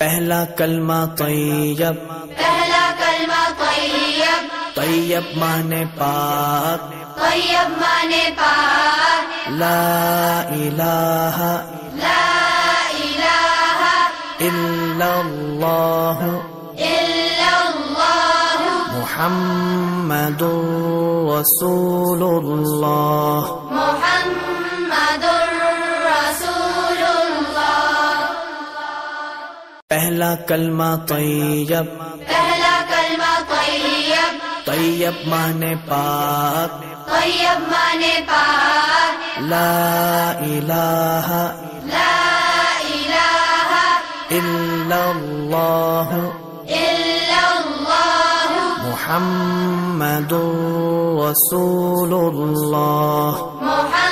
پہلا کلمہ طیب، پہلا کلمہ طیب، طیب مانے پاک، طیب مانے پاک، لا الہ لا الہ الا اللہ الا اللہ محمد رسول اللہ۔ محمد رسول اللہ۔ پہلا کلمہ طیب، پہلا کلمہ طیب، طیب مانے پاک، طیب مانے پاک، لا الہ لا الہ الا اللہ الا اللہ محمد رسول اللہ۔ محمد